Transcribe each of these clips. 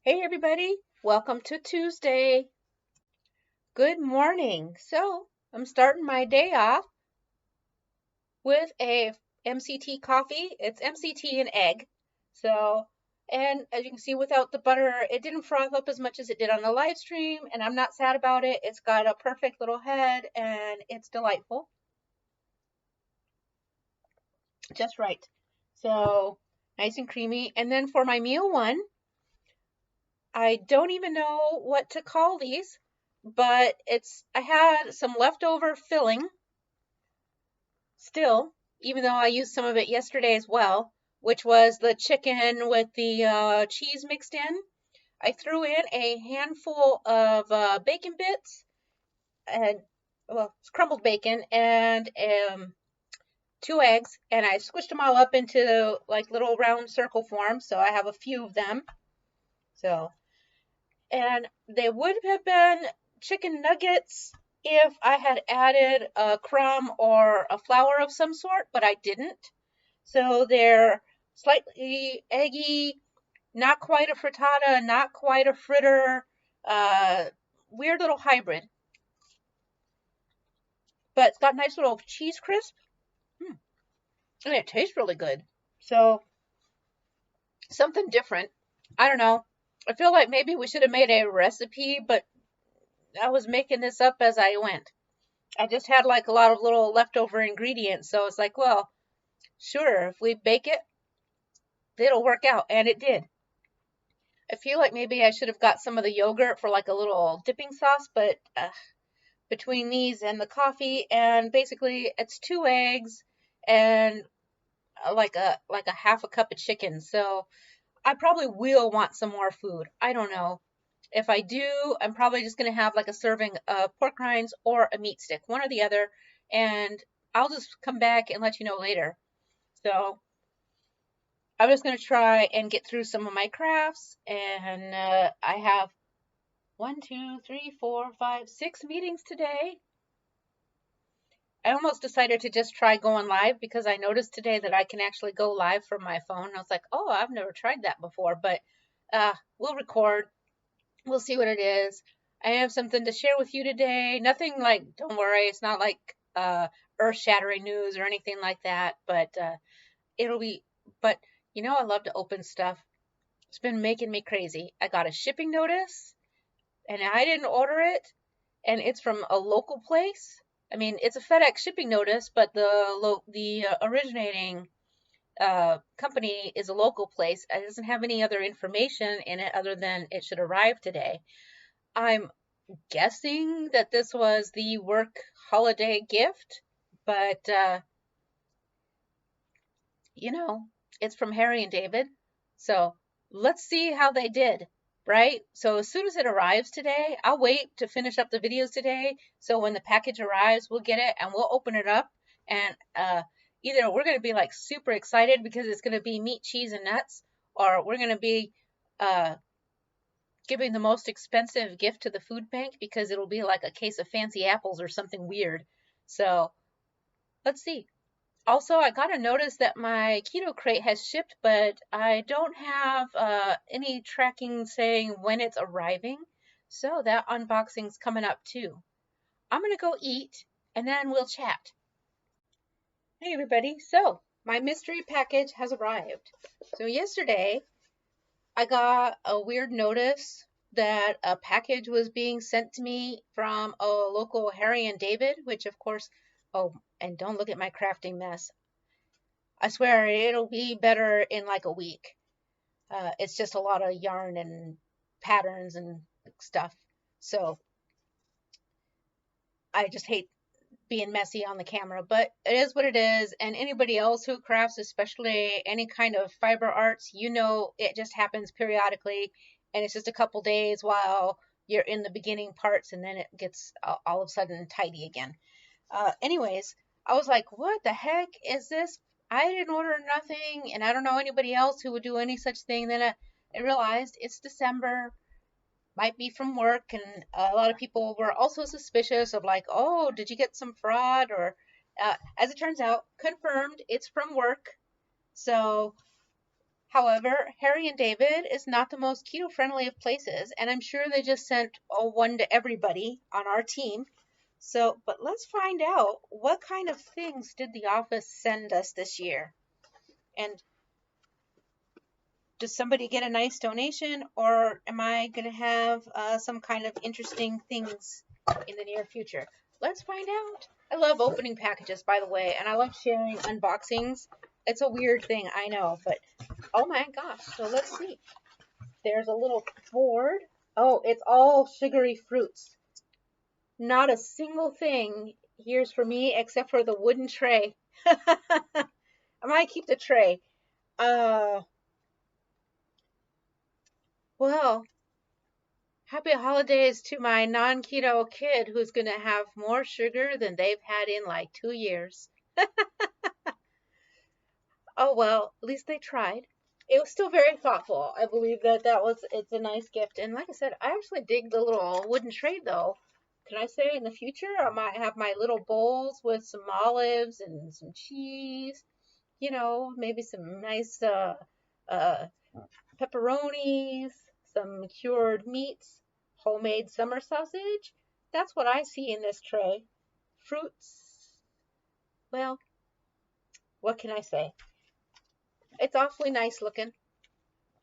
Hey everybody, welcome to Tuesday. Good morning. So, I'm starting my day off with a MCT coffee. It's MCT and egg. So, and as you can see without the butter, it didn't froth up as much as it did on the live stream, and I'm not sad about it. It's got a perfect little head and it's delightful. Just right. So, nice and creamy. And then for my meal one, I don't even know what to call these, but I had some leftover filling still, even though I used some of it yesterday as well, which was the chicken with the cheese mixed in. I threw in a handful of bacon bits and, well, it's crumbled bacon and 2 eggs, and I squished them all up into like little round circle form. So I have a few of them. So, and they would have been chicken nuggets if I had added a crumb or a flour of some sort, but I didn't. So they're slightly eggy, not quite a frittata, not quite a fritter, uh, weird little hybrid. But it's got nice little cheese crisp, and it tastes really good. So something different. I don't know. I feel like maybe we should have made a recipe, but I was making this up as I went. I just had like a lot of little leftover ingredients, so it's like, well, sure, if we bake it, it'll work out, and it did. I feel like maybe I should have got some of the yogurt for like a little dipping sauce, but between these and the coffee, and basically it's 2 eggs and like a half a cup of chicken. So I probably will want some more food. I don't know. If I do, I'm probably just gonna have like a serving of pork rinds or a meat stick, one or the other, and I'll just come back and let you know later. So I'm just gonna try and get through some of my crafts, and I have 1, 2, 3, 4, 5, 6 meetings today. I almost decided to just try going live because I noticed today that I can actually go live from my phone. I was like, oh, I've never tried that before, but we'll record. We'll see what it is. I have something to share with you today. Nothing like, don't worry, it's not like earth-shattering news or anything like that, but it'll be, but I love to open stuff. It's been making me crazy. I got a shipping notice and I didn't order it, and it's from a local place. I mean, it's a FedEx shipping notice, but the originating company is a local place. It doesn't have any other information in it other than it should arrive today. I'm guessing that this was the work holiday gift, but you know, it's from Harry and David. So let's see how they did, right? So as soon as it arrives today, I'll wait to finish up the videos today. So when the package arrives, we'll get it and we'll open it up. And either we're going to be like super excited because it's going to be meat, cheese, and nuts, or we're going to be uh, giving the most expensive gift to the food bank because it'll be like a case of fancy apples or something weird. So let's see. Also, I got a notice that my keto crate has shipped, but I don't have any tracking saying when it's arriving. So that unboxing's coming up too. I'm gonna go eat and then we'll chat. Hey everybody, so my mystery package has arrived. So yesterday I got a weird notice that a package was being sent to me from a local Harry and David, which of course, oh, and don't look at my crafting mess. I swear it'll be better in like a week. It's just a lot of yarn and patterns and stuff. So I just hate being messy on the camera, but it is what it is. And anybody else who crafts, especially any kind of fiber arts, it just happens periodically, and it's just a couple days while you're in the beginning parts, and then it gets all of a sudden tidy again. Anyways, I was like, what the heck is this? I didn't order nothing, and I don't know anybody else who would do any such thing. Then I realized it's December, might be from work, and a lot of people were also suspicious of like, oh, did you get some fraud? Or as it turns out, confirmed, it's from work. So However, Harry and David is not the most keto friendly of places, and I'm sure they just sent one to everybody on our team. So, but let's find out what kind of things did the office send us this year? And does somebody get a nice donation, or am I going to have some kind of interesting things in the near future? Let's find out. I love opening packages, by the way, and I love sharing unboxings. It's a weird thing, I know, but oh my gosh. So let's see. There's a little board. Oh, it's all sugary fruits. Not a single thing here's for me except for the wooden tray. I might keep the tray. Uh, well, happy holidays to my non-keto kid who's going to have more sugar than they've had in like 2 years. Oh well, at least they tried. It was still very thoughtful. I believe it's a nice gift. And like I said, I actually dig the little wooden tray though. Can I say in the future I might have my little bowls with some olives and some cheese, maybe some nice uh, pepperonis, some cured meats, homemade summer sausage. That's what I see in this tray. Fruits. Well, what can I say? It's awfully nice looking.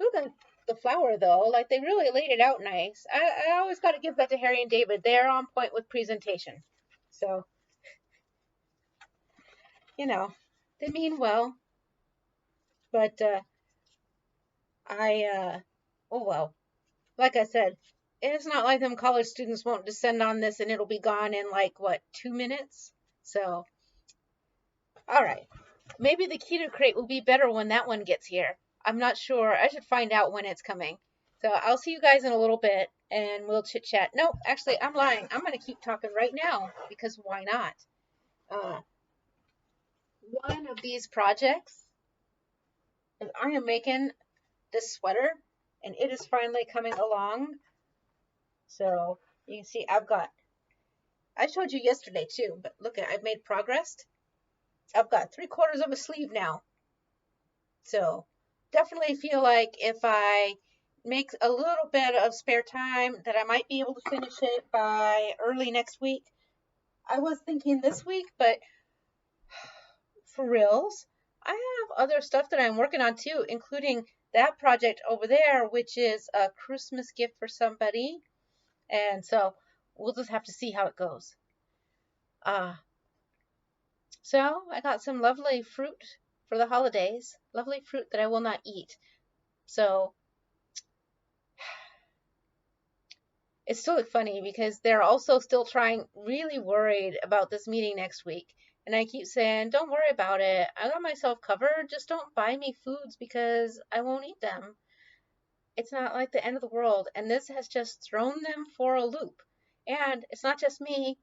Look at the flower though. Like they really laid it out nice. I always got to give that to Harry and David. They're on point with presentation. So, they mean well. But oh well. Like I said, it's not like them college students won't descend on this and it'll be gone in like, what, 2 minutes? So, all right. Maybe the keto crate will be better when that one gets here. I'm not sure. I should find out when it's coming. So I'll see you guys in a little bit and we'll chit chat. No, actually, I'm lying. I'm going to keep talking right now because why not? Uh, one of these projects is I am making this sweater and it is finally coming along. So you can see I showed you yesterday too, but look at, I've made progress. I've got 3/4 of a sleeve now. So definitely feel like if I make a little bit of spare time that I might be able to finish it by early next week. I was thinking this week, but for reals, I have other stuff that I'm working on too, including that project over there, which is a Christmas gift for somebody. And so we'll just have to see how it goes. So I got some lovely fruit for the holidays, lovely fruit that I will not eat. So it's still funny because they're also still really worried about this meeting next week. And I keep saying, don't worry about it. I got myself covered. Just don't buy me foods because I won't eat them. It's not like the end of the world. And this has just thrown them for a loop. And it's not just me.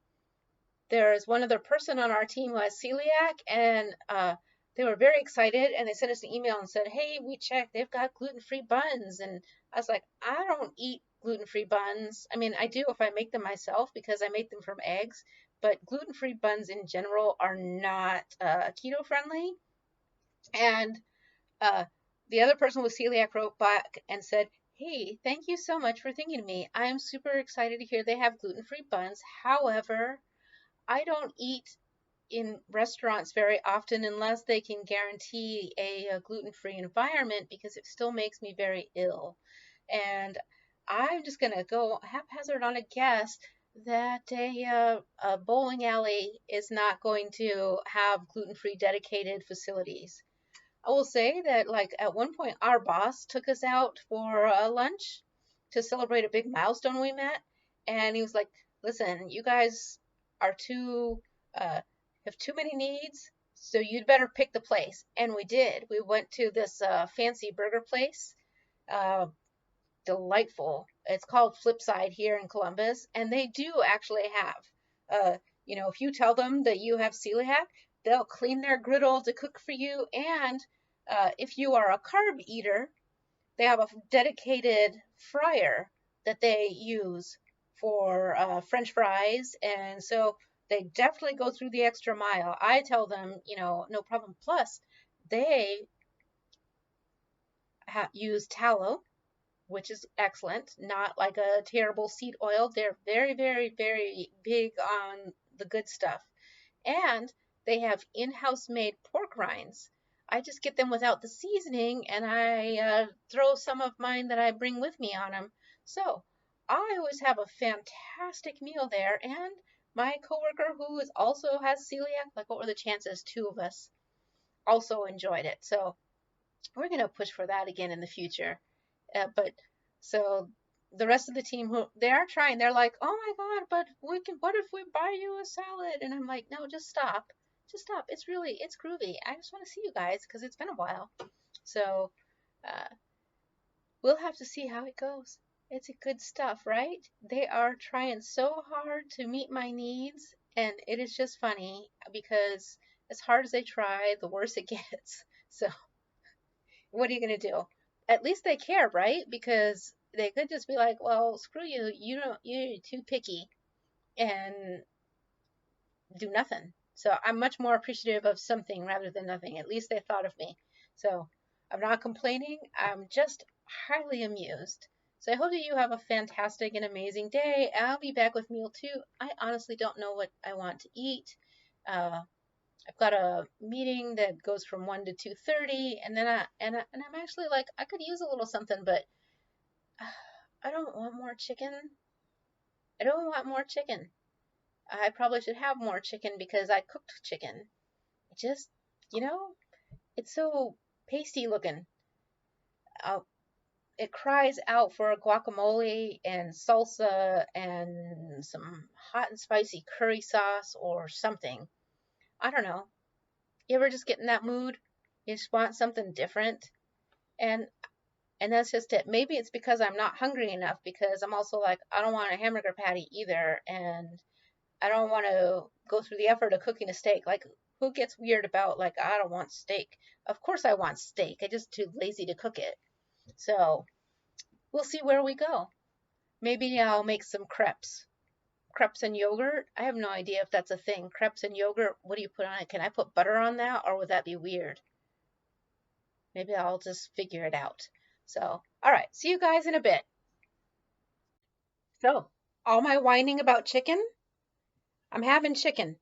There's one other person on our team who has celiac, and they were very excited, and they sent us an email and said, hey, we checked, they've got gluten-free buns. And I was like, I don't eat gluten-free buns. I mean, I do if I make them myself because I make them from eggs, but gluten-free buns in general are not keto friendly. And the other person with celiac wrote back and said, hey, thank you so much for thinking of me. I am super excited to hear they have gluten-free buns. However, I don't eat in restaurants very often unless they can guarantee a gluten-free environment because it still makes me very ill. And I'm just going to go haphazard on a guess that a bowling alley is not going to have gluten-free dedicated facilities. I will say that, like, at one point, our boss took us out for lunch to celebrate a big milestone we met. And he was like, listen, you guys are have too many needs, so you'd better pick the place. And we did. We went to this fancy burger place. Delightful. It's called Flipside here in Columbus. And they do actually have, if you tell them that you have celiac, they'll clean their griddle to cook for you. And if you are a carb eater, they have a dedicated fryer that they use for French fries. And so they definitely go through the extra mile. I tell them, no problem. Plus, they use tallow, which is excellent, not like a terrible seed oil. They're very, very, very big on the good stuff. And they have in-house made pork rinds. I just get them without the seasoning, and I throw some of mine that I bring with me on them. So I always have a fantastic meal there. And my coworker who is also has celiac, like what were the chances? Two of us also enjoyed it. So we're gonna push for that again in the future. But so the rest of the team who they are trying, they're like, "Oh my God, but we can. What if we buy you a salad?" And I'm like, "No, just stop, just stop. It's groovy. I just want to see you guys because it's been a while." So uh, we'll have to see how it goes. It's a good stuff, right? They are trying so hard to meet my needs, and it is just funny because as hard as they try, the worse it gets. So what are you gonna do? At least they care, right? Because they could just be like, well, screw you, you're too picky and do nothing. So I'm much more appreciative of something rather than nothing. At least they thought of me. So I'm not complaining. I'm just highly amused. So I hope that you have a fantastic and amazing day. I'll be back with meal two. I honestly don't know what I want to eat. Uh, I've got a meeting that goes from 1 to 2:30, and then I'm actually like I could use a little something, but I don't want more chicken. I don't want more chicken. I probably should have more chicken because I cooked chicken. It just, you know, it's so pasty looking. Uh, it cries out for a guacamole and salsa and some hot and spicy curry sauce or something. I don't know. You ever just get in that mood? You just want something different? And and that's just it. Maybe it's because I'm not hungry enough because I'm also like I don't want a hamburger patty either, and I don't want to go through the effort of cooking a steak. Like who gets weird about like I don't want steak? Of course I want steak. I'm just too lazy to cook it. So we'll see where we go. Maybe I'll make some crepes. Crepes and yogurt. I have no idea if that's a thing. Crepes and yogurt. What do you put on it? Can I put butter on that, or would that be weird? Maybe I'll just figure it out. So, all right. See you guys in a bit. So, all my whining about chicken, I'm having chicken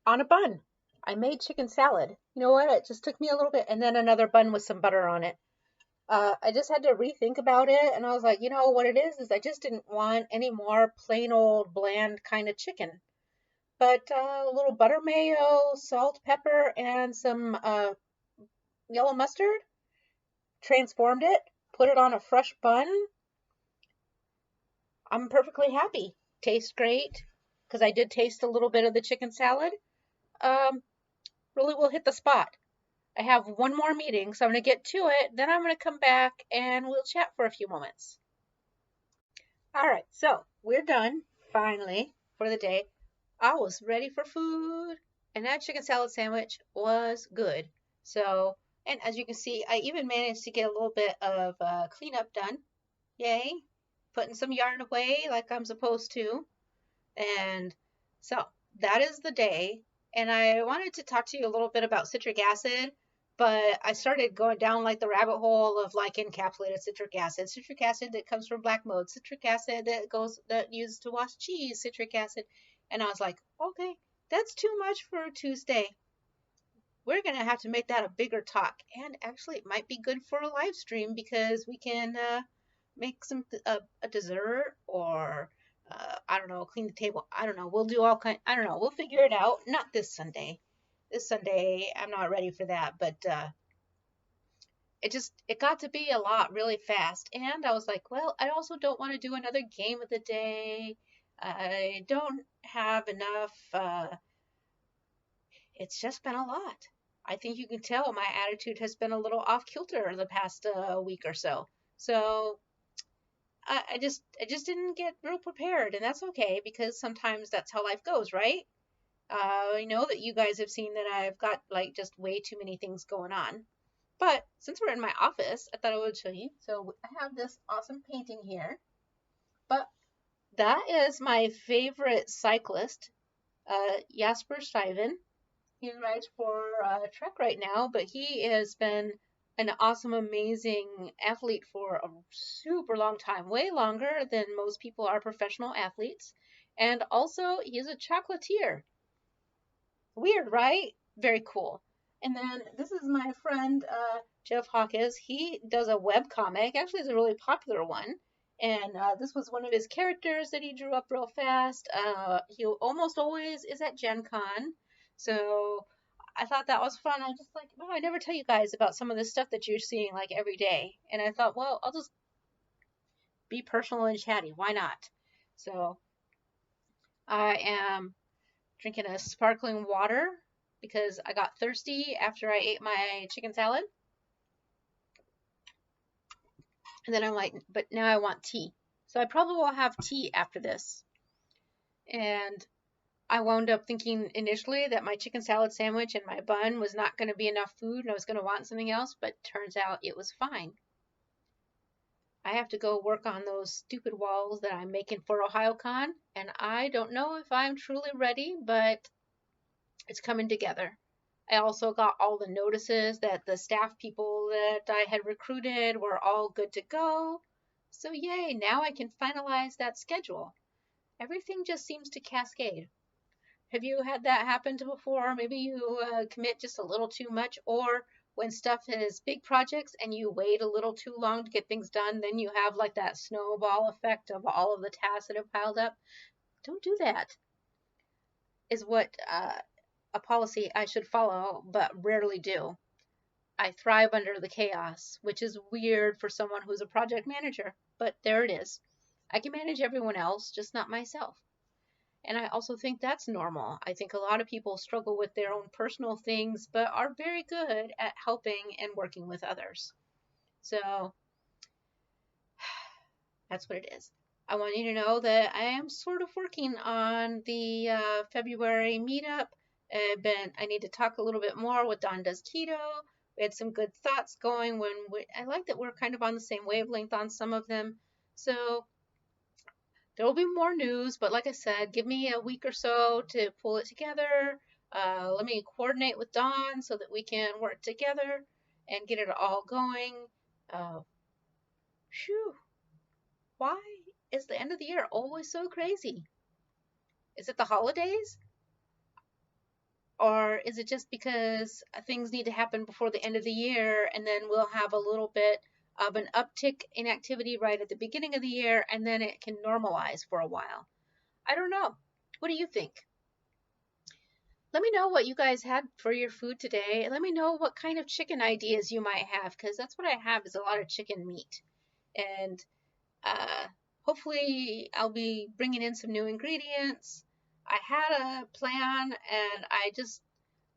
on a bun. I made chicken salad. You know what? It just took me a little bit, and then another bun with some butter on it. I just had to rethink about it, and I was like, you know what it is I just didn't want any more plain old bland kind of chicken. But a little butter mayo, salt, pepper, and some yellow mustard, transformed it, put it on a fresh bun. I'm perfectly happy. Tastes great because I did taste a little bit of the chicken salad. Um, really will hit the spot. I have one more meeting, so I'm going to get to it. Then I'm going to come back and we'll chat for a few moments. All right, so we're done finally for the day. I was ready for food, and that chicken salad sandwich was good. So, and as you can see, I even managed to get a little bit of cleanup done. Yay! Putting some yarn away like I'm supposed to. And so that is the day. And I wanted to talk to you a little bit about citric acid, but I started going down like the rabbit hole of like encapsulated citric acid that comes from black mold, citric acid that used to wash cheese, citric acid. And I was like, okay, that's too much for Tuesday. We're going to have to make that a bigger talk. And actually, it might be good for a live stream because we can make some a dessert or I don't know, clean the table. I don't know. We'll do all kind. I don't know. We'll figure it out. Not this Sunday. This Sunday, I'm not ready for that. But it got to be a lot really fast. And I was like, well, I also don't want to do another game of the day. I don't have enough. It's just been a lot. I think you can tell my attitude has been a little off kilter the past week or so. So I just didn't get real prepared, and that's okay because sometimes that's how life goes, right? I know that you guys have seen that I've got like just way too many things going on. But since we're in my office, I thought I would show you. So I have this awesome painting here. But that is my favorite cyclist, Jasper Stuyven. He rides for Trek right now, but he has been an awesome, amazing athlete for a super long time, way longer than most people are professional athletes. And also, he's a chocolatier. Weird, right? Very cool. And then this is my friend Jeff Hawkes. He does a web comic. Actually, it's a really popular one. And this was one of his characters that he drew up real fast. He almost always is at Gen Con. So I thought that was fun. I just like, wow, I never tell you guys about some of this stuff that you're seeing like every day. And I thought, well, I'll just be personal and chatty. Why not? So I am drinking a sparkling water because I got thirsty after I ate my chicken salad. And then I'm like, but now I want tea. So I probably will have tea after this. And I wound up thinking initially that my chicken salad sandwich and my bun was not going to be enough food and I was going to want something else, but turns out it was fine. I have to go work on those stupid walls that I'm making for OhioCon, and I don't know if I'm truly ready, but it's coming together. I also got all the notices that the staff people that I had recruited were all good to go. So yay, now I can finalize that schedule. Everything just seems to cascade. Have you had that happen to before? Maybe you commit just a little too much, or when stuff is big projects and you wait a little too long to get things done, then you have like that snowball effect of all of the tasks that have piled up. Don't do that, is what a policy I should follow, but rarely do. I thrive under the chaos, which is weird for someone who's a project manager, but there it is. I can manage everyone else, just not myself. And I also think that's normal. I think a lot of people struggle with their own personal things, but are very good at helping and working with others. So that's what it is. I want you to know that I am sort of working on the February meetup. I need to talk a little bit more with Don Does Keto. We had some good thoughts going I like that we're kind of on the same wavelength on some of them. So there will be more news, but like I said, give me a week or so to pull it together. Let me coordinate with Don so that we can work together and get it all going. Phew, why is the end of the year always so crazy? Is it the holidays? Or is it just because things need to happen before the end of the year and then we'll have a little bit of an uptick in activity right at the beginning of the year and then it can normalize for a while? I don't know. What do you think? Let me know what you guys had for your food today. Let me know what kind of chicken ideas you might have, because that's what I have is a lot of chicken meat. And hopefully I'll be bringing in some new ingredients. I had a plan and I just,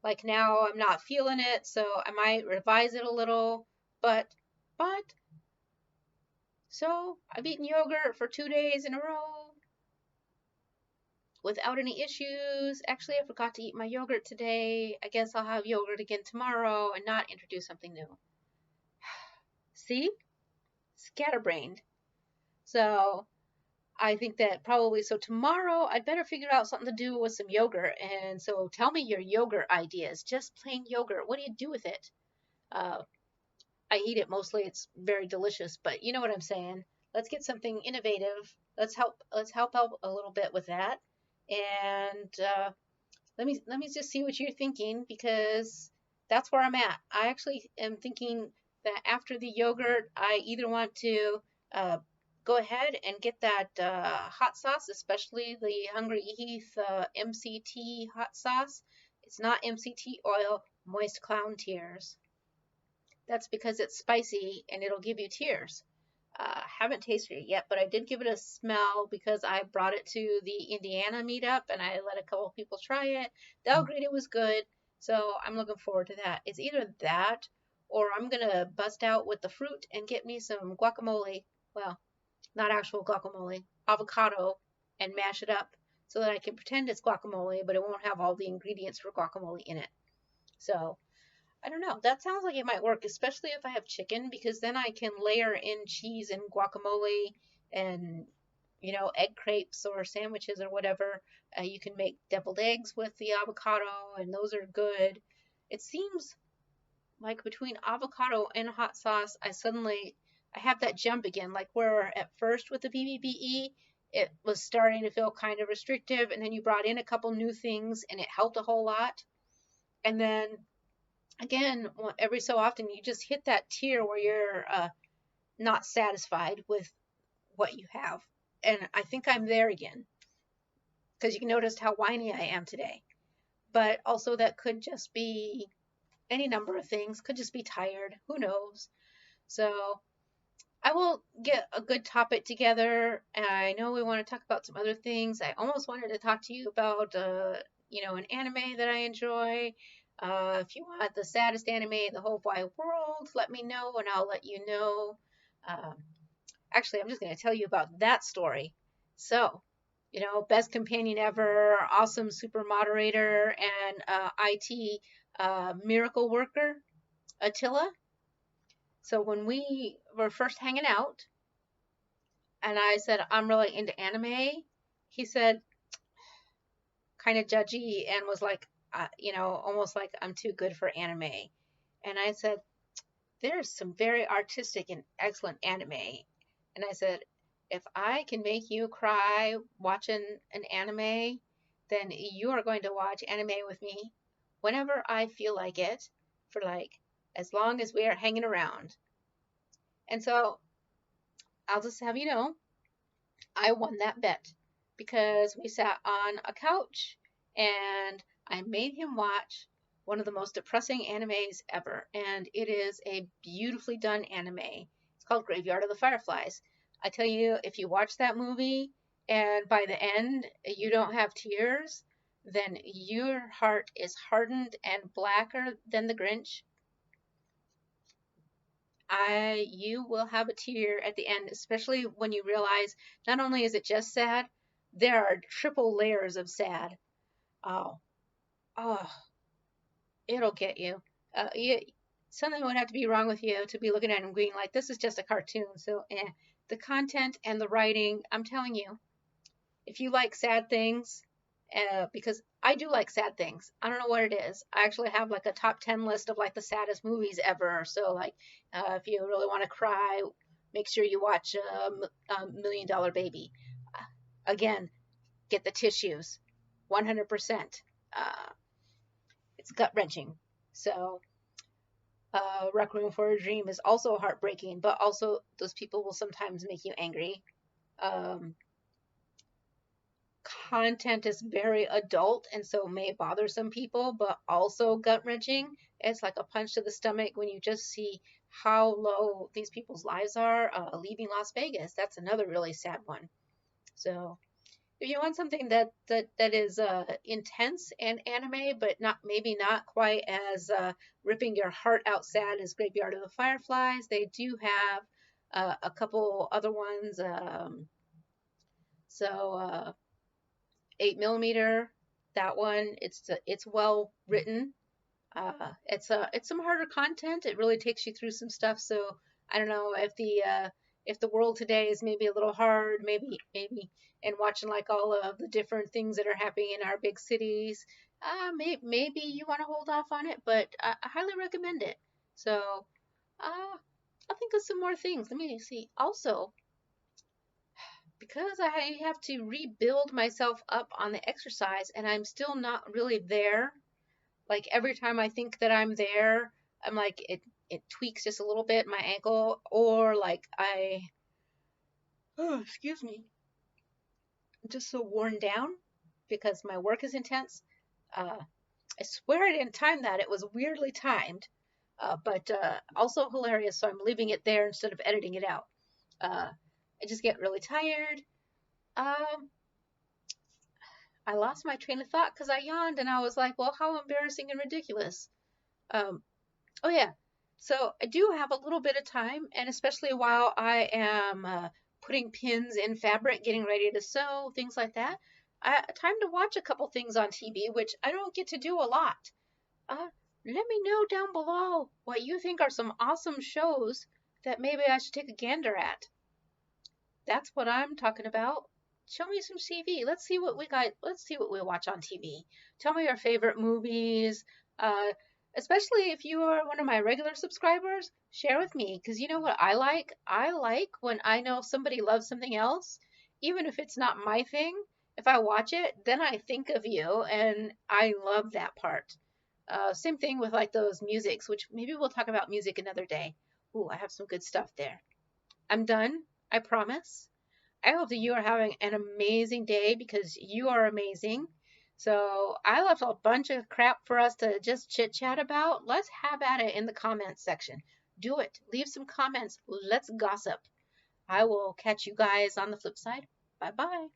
like now I'm not feeling it, so I might revise it a little. But, so I've eaten yogurt for 2 days in a row without any issues. Actually, I forgot to eat my yogurt today. I guess I'll have yogurt again tomorrow and not introduce something new. See? Scatterbrained. So I think that probably, so tomorrow I'd better figure out something to do with some yogurt. And so tell me your yogurt ideas. Just plain yogurt. What do you do with it? I eat it mostly. It's very delicious, but you know what I'm saying. Let's get something innovative. Let's help out a little bit with that. And let me just see what you're thinking, because that's where I'm at. I actually am thinking that after the yogurt, I either want to go ahead and get that hot sauce, especially the Hungry Heath MCT hot sauce. It's not MCT oil, moist clown tears. That's because it's spicy and it'll give you tears. Haven't tasted it yet, but I did give it a smell because I brought it to the Indiana meetup and I let a couple people try it. They all agreed it was good, so I'm looking forward to that. It's either that or I'm gonna bust out with the fruit and get me some guacamole. Well, not actual guacamole, avocado, and mash it up so that I can pretend it's guacamole, but it won't have all the ingredients for guacamole in it. So I don't know. That sounds like it might work, especially if I have chicken, because then I can layer in cheese and guacamole and, egg crepes or sandwiches or whatever. You can make deviled eggs with the avocado, and those are good. It seems like between avocado and hot sauce, I have that jump again. Like where at first with the BBBE, it was starting to feel kind of restrictive, and then you brought in a couple new things, and it helped a whole lot. And then again, every so often, you just hit that tier where you're not satisfied with what you have. And I think I'm there again because you can notice how whiny I am today. But also, that could just be any number of things, could just be tired. Who knows? So, I will get a good topic together. I know we want to talk about some other things. I almost wanted to talk to you about, an anime that I enjoy. If you want the saddest anime in the whole wide world, let me know and I'll let you know. Um, Actually, I'm just going to tell you about that story. So, best companion ever, awesome super moderator, and IT miracle worker, Attila. So when we were first hanging out, and I said, I'm really into anime, he said, kind of judgy, and was like, almost like I'm too good for anime. And I said, there's some very artistic and excellent anime. And I said, if I can make you cry watching an anime, then you are going to watch anime with me whenever I feel like it for like as long as we are hanging around. And so I'll just have you know, I won that bet because we sat on a couch and I made him watch one of the most depressing animes ever. And it is a beautifully done anime. It's called Graveyard of the Fireflies. I tell you, if you watch that movie and by the end you don't have tears, then your heart is hardened and blacker than the Grinch. You will have a tear at the end, especially when you realize not only is it just sad, there are triple layers of sad. Oh, oh, it'll get you. Something would have to be wrong with you to be looking at him going like, this is just a cartoon. So, the content and the writing, I'm telling you, if you like sad things, because I do like sad things. I don't know what it is. I actually have like a top 10 list of like the saddest movies ever. So like, if you really want to cry, make sure you watch $1 Million Baby. Again, get the tissues, 100%. It's gut wrenching. So, Requiem for a Dream is also heartbreaking, but also those people will sometimes make you angry. Um, Content is very adult and so may bother some people, but also gut wrenching. It's like a punch to the stomach when you just see how low these people's lives are. Leaving Las Vegas, that's another really sad one. So if you want something that is intense and anime, but not quite as ripping your heart out sad as Graveyard of the Fireflies, they do have a couple other ones. So 8mm, that one, it's well written. It's some harder content. It really takes you through some stuff. So I don't know if the world today is maybe a little hard, maybe and watching like all of the different things that are happening in our big cities, maybe you want to hold off on it, but I highly recommend it. So I'll think of some more things. Let me see. Also, because I have to rebuild myself up on the exercise and I'm still not really there. Like every time I think that I'm there, I'm like it tweaks just a little bit my ankle, or like oh, excuse me, I'm just so worn down because my work is intense. I swear I didn't time that. It was weirdly timed. But also hilarious, so I'm leaving it there instead of editing it out. I just get really tired. Um, I lost my train of thought because I yawned and I was like, well, how embarrassing and ridiculous. Um, oh, yeah. So I do have a little bit of time, and especially while I am putting pins in fabric, getting ready to sew, things like that, time to watch a couple things on TV, which I don't get to do a lot. Let me know down below what you think are some awesome shows that maybe I should take a gander at. That's what I'm talking about. Show me some TV. Let's see what we got. Let's see what we watch on TV. Tell me your favorite movies. Especially if you are one of my regular subscribers, share with me because you know what I like? I like when I know somebody loves something else, even if it's not my thing. If I watch it, then I think of you and I love that part. Same thing with like those musics, which maybe we'll talk about music another day. Ooh, I have some good stuff there. I'm done, I promise. I hope that you are having an amazing day because you are amazing. So I left a bunch of crap for us to just chit chat about. Let's have at it in the comments section. Do it. Leave some comments. Let's gossip. I will catch you guys on the flip side. Bye bye.